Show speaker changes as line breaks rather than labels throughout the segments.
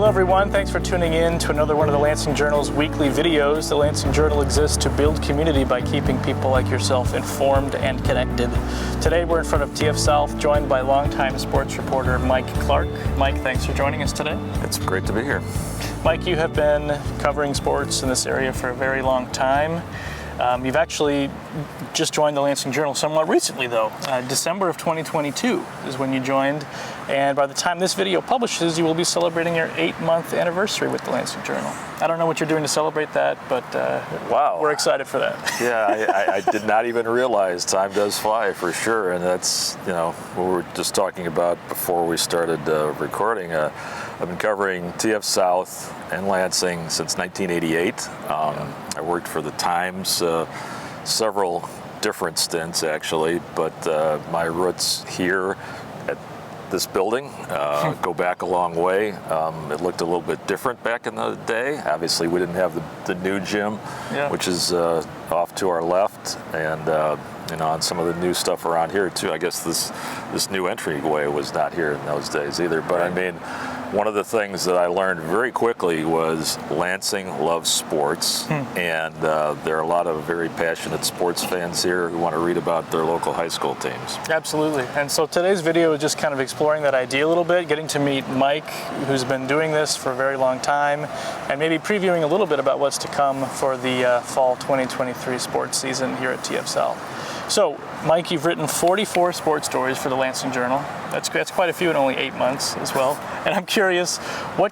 everyone. Thanks for tuning in to another one of the Lansing Journal's weekly videos. The Lansing Journal exists to build community by keeping people like yourself informed and connected. Today we're in front of TF South, joined by longtime sports reporter Mike Clark. Mike, thanks for joining us today.
It's great to be here.
Mike, you have been covering sports in this area for a very long time. You've actually just joined the Lansing Journal somewhat recently, though. December of 2022 is when you joined, and by the time this video publishes, you will be celebrating your 8-month anniversary with the Lansing Journal. I don't know what you're doing to celebrate that, but
wow,
we're excited for that.
Yeah, I did not even realize time does fly, for sure, and that's, what we were just talking about before we started recording. I've been covering TF South and Lansing since 1988. I worked for the Times, several different stints actually, but my roots here at this building go back a long way. It looked a little bit different back in the day. Obviously, we didn't have the new gym, which is off to our left, and on some of the new stuff around here too. I guess this new entryway was not here in those days either. But I mean, one of the things that I learned very quickly was Lansing loves sports, and there are a lot of very passionate sports fans here who want to read about their local high school teams.
Absolutely. And so today's video is just kind of exploring that idea a little bit, getting to meet Mike, who's been doing this for a very long time, and maybe previewing a little bit about what's to come for the fall 2023 sports season here at TF South. So, Mike, you've written 44 sports stories for the Lansing Journal. That's quite a few in only 8 months as well. And I'm curious, how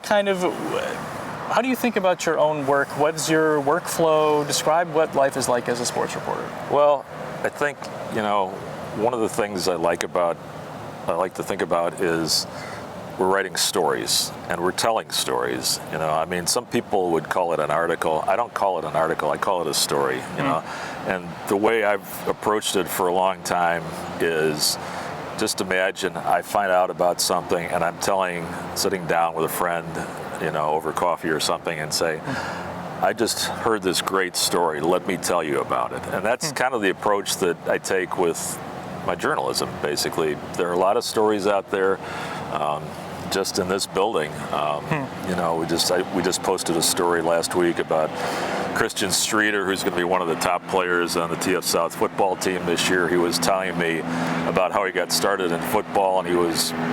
do you think about your own work? What's your workflow? Describe what life is like as a sports reporter.
Well, I think, one of the things I like to think about is we're writing stories and we're telling stories. Some people would call it an article. I don't call it an article. I call it a story. And the way I've approached it for a long time is just imagine I find out about something and I'm sitting down with a friend, over coffee or something, and say, I just heard this great story. Let me tell you about it. And that's kind of the approach that I take with my journalism, basically. There are a lot of stories out there. Just in this building, we just posted a story last week about Christian Streeter, who's going to be one of the top players on the TF South football team this year. He was telling me about how he got started in football, and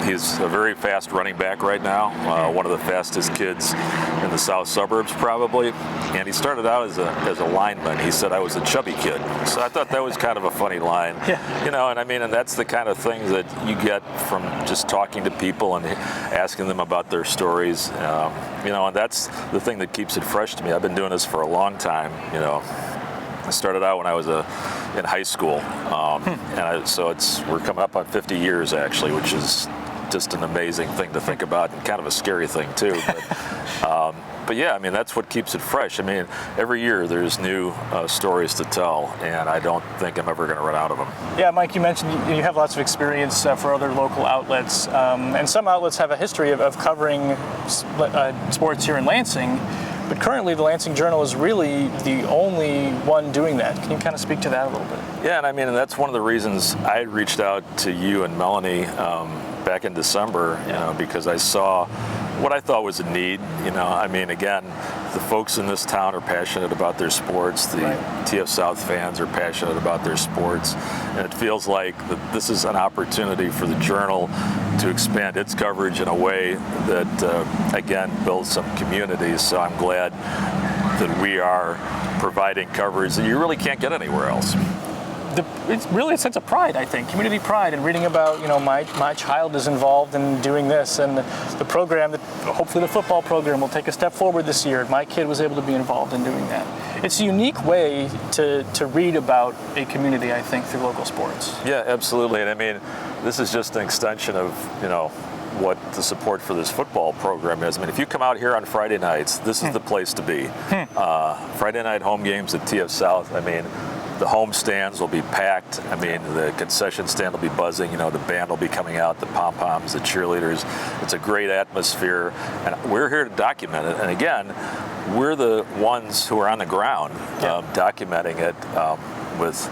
he's a very fast running back right now, one of the fastest kids in the south suburbs probably. And he started out as a lineman. He said, I was a chubby kid. So I thought that was kind of a funny line. And that's the kind of thing that you get from just talking to people and asking them about their stories, and that's the thing that keeps it fresh to me. I've been doing this for a long time. I started out when I was in high school, so we're coming up on 50 years actually, which is just an amazing thing to think about and kind of a scary thing too. But yeah, that's what keeps it fresh. Every year there's new stories to tell, and I don't think I'm ever going to run out of them. Yeah,
Mike, you mentioned you have lots of experience for other local outlets, and some outlets have a history of covering sports here in Lansing, but currently the Lansing Journal is really the only one doing that. Can you kind of speak to that a little bit?
Yeah, and that's one of the reasons I reached out to you and Melanie back in December, because I saw what I thought was a need. Again, the folks in this town are passionate about their sports. The TF South fans are passionate about their sports. And it feels like that this is an opportunity for the Journal to expand its coverage in a way that, again, builds some communities. So I'm glad that we are providing coverage that you really can't get anywhere else.
It's really a sense of pride, I think, community pride, and reading about, my child is involved in doing this, and the program, hopefully the football program will take a step forward this year. My kid was able to be involved in doing that. It's a unique way to read about a community, I think, through local sports.
Yeah, absolutely. And this is just an extension of, what the support for this football program is. If you come out here on Friday nights, this is the place to be. Friday night home games at TF South, the home stands will be packed. The concession stand will be buzzing. The band will be coming out, the pom-poms, the cheerleaders. It's a great atmosphere, and we're here to document it. And again, we're the ones who are on the ground documenting it with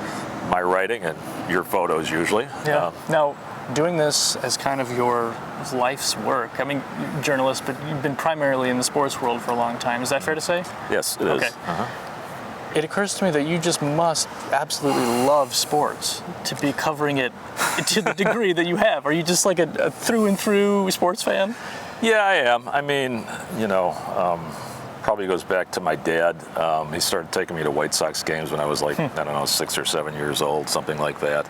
my writing and your photos usually.
Now, doing this as kind of your life's work. I mean, you're a journalist, but you've been primarily in the sports world for a long time. Is that fair to say?
Yes, it is.
Okay. It occurs to me that you just must absolutely love sports to be covering it to the degree that you have. Are you just like a through and through sports fan?
Yeah, I am. I mean, probably goes back to my dad. He started taking me to White Sox games when I was like, I don't know, 6 or 7 years old, something like that.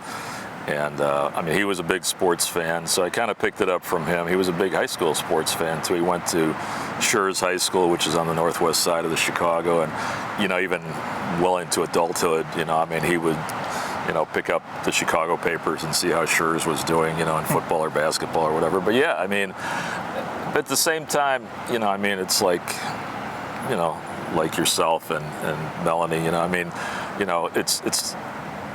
And I mean, he was a big sports fan, so I kind of picked it up from him. He was a big high school sports fan too. He went to Schurz High School, which is on the northwest side of the Chicago, and even well into adulthood, I mean, he would pick up the Chicago papers and see how Schurz was doing, in football or basketball or whatever. But yeah, I mean, at the same time, I mean, it's like, like yourself and Melanie, I mean,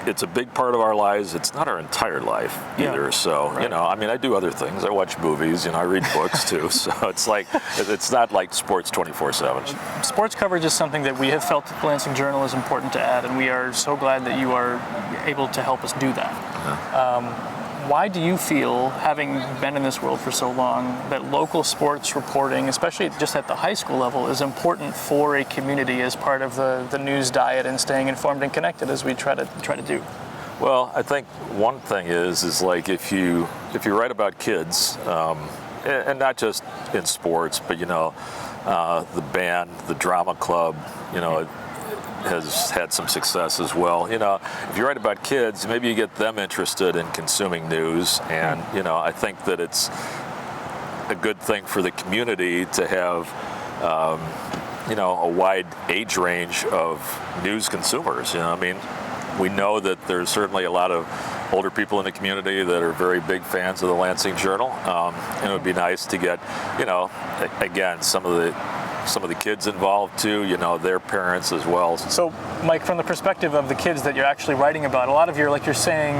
it's a big part of our lives. It's not our entire life either.
Yeah.
So,
right.
I mean, I do other things. I watch movies, I read books too. So it's like, it's not like sports 24/7.
Sports coverage is something that we have felt at the Lansing Journal is important to add, and we are so glad that you are able to help us do that. Why do you feel, having been in this world for so long, that local sports reporting, especially just at the high school level, is important for a community as part of the news diet and staying informed and connected as we try to do?
Well, I think one thing is like if you write about kids, and not just in sports, but the band, the drama club, has had some success as well. If you write about kids, maybe you get them interested in consuming news, and I think that it's a good thing for the community to have a wide age range of news consumers. I mean, we know that there's certainly a lot of older people in the community that are very big fans of the Lansing Journal, and it would be nice to get again some of the kids involved too, their parents as well.
So, Mike, from the perspective of the kids that you're actually writing about, a lot of your, like you're saying,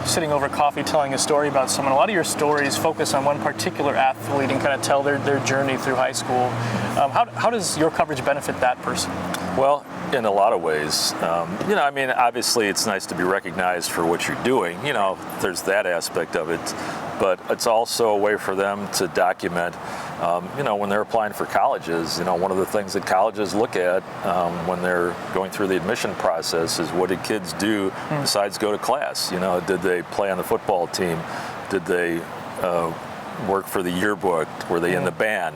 sitting over coffee telling a story about someone, a lot of your stories focus on one particular athlete and kind of tell their journey through high school. How does your coverage benefit that person?
Well, in a lot of ways. I mean, obviously it's nice to be recognized for what you're doing. There's that aspect of it. But it's also a way for them to document, when they're applying for colleges, one of the things that colleges look at when they're going through the admission process is what did kids do besides go to class? Did they play on the football team? Did they work for the yearbook? Were they in the band?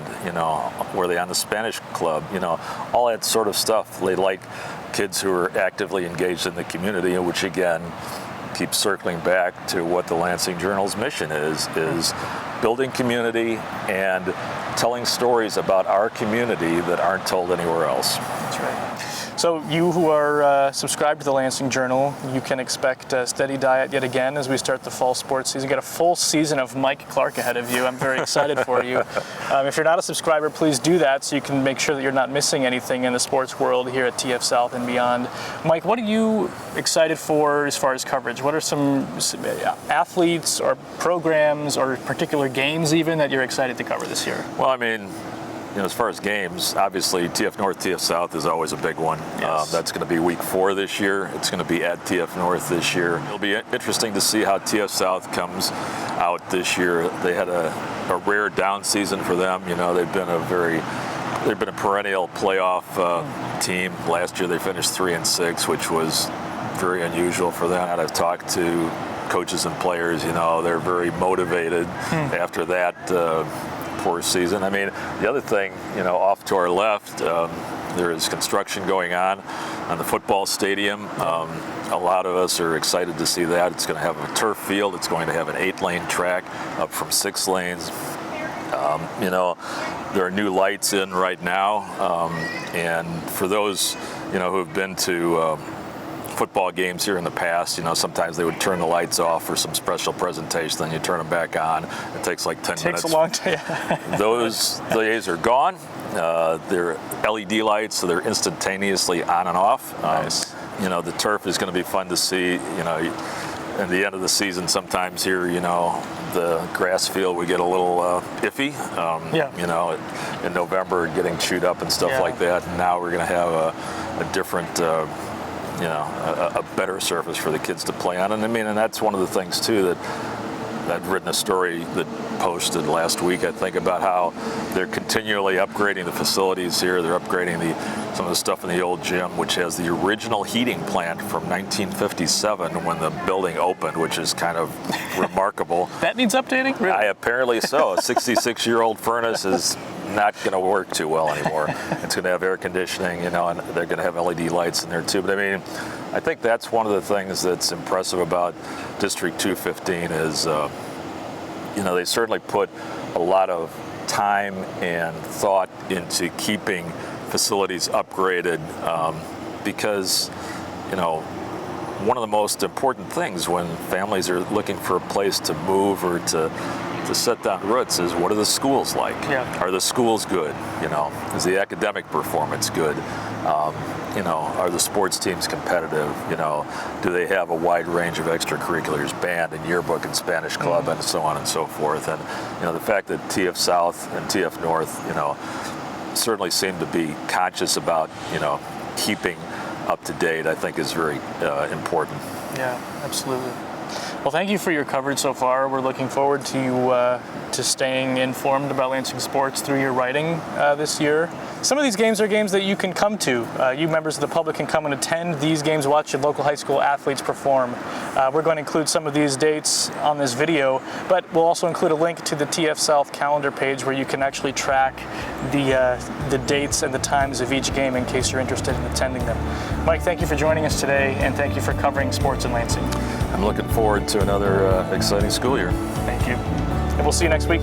Were they on the Spanish club? All that sort of stuff. They like kids who are actively engaged in the community, which again, keep circling back to what the Lansing Journal's mission is building community and telling stories about our community that aren't told anywhere else.
That's right. So you who are subscribed to the Lansing Journal, you can expect a steady diet yet again as we start the fall sports season. You got a full season of Mike Clark ahead of you. I'm very excited for you. If you're not a subscriber, please do that so you can make sure that you're not missing anything in the sports world here at TF South and beyond. Mike, what are you excited for as far as coverage? What are some athletes or programs or particular games even that you're excited to cover this year?
Well, I mean, as far as games, obviously TF North, TF South is always a big one.
Yes.
That's going to be week 4 this year. It's going to be at TF North this year. It'll be interesting to see how TF South comes out this year. They had a rare down season for them. They've been a perennial playoff team. Last year they finished 3-6, which was very unusual for them. I've talked to coaches and players. They're very motivated after that poor season. I mean, the other thing, off to our left, there is construction going on the football stadium. A lot of us are excited to see that. It's going to have a turf field. It's going to have an 8-lane track up from 6 lanes. There are new lights in right now, and for those, who have been to football games here in the past, sometimes they would turn the lights off for some special presentation, then you turn them back on. It takes like 10 minutes.
Takes a long time.
Those days are gone. They're LED lights, so they're instantaneously on and off.
Nice.
The turf is going to be fun to see. At the end of the season, sometimes here, the grass field we get a little iffy. In November, getting chewed up and stuff like that. And now we're going to have a different. A better surface for the kids to play on. And I mean, and that's one of the things too that I'd written a story that posted last week, I think, about how they're continually upgrading the facilities here. They're upgrading some of the stuff in the old gym, which has the original heating plant from 1957 when the building opened, which is kind of remarkable.
That needs updating? Really?
Apparently so. A 66-year-old furnace is not going to work too well anymore. It's going to have air conditioning, and they're going to have LED lights in there too. But I mean, I think that's one of the things that's impressive about District 215 is, they certainly put a lot of time and thought into keeping facilities upgraded because, one of the most important things when families are looking for a place to move or to set down roots is, what are the schools like?
Yeah.
Are the schools good? Is the academic performance good? Are the sports teams competitive? Do they have a wide range of extracurriculars, band and yearbook and Spanish club and so on and so forth? And, the fact that TF South and TF North, certainly seem to be conscious about, keeping up to date, I think is very important.
Yeah, absolutely. Well, thank you for your coverage so far. We're looking forward to staying informed about Lansing sports through your writing this year. Some of these games are games that you can come to. You members of the public can come and attend these games, watch your local high school athletes perform. We're going to include some of these dates on this video, but we'll also include a link to the TF South calendar page where you can actually track the dates and the times of each game in case you're interested in attending them. Mike, thank you for joining us today, and thank you for covering sports in Lansing.
I'm looking forward to another exciting school year.
Thank you. And we'll see you next week.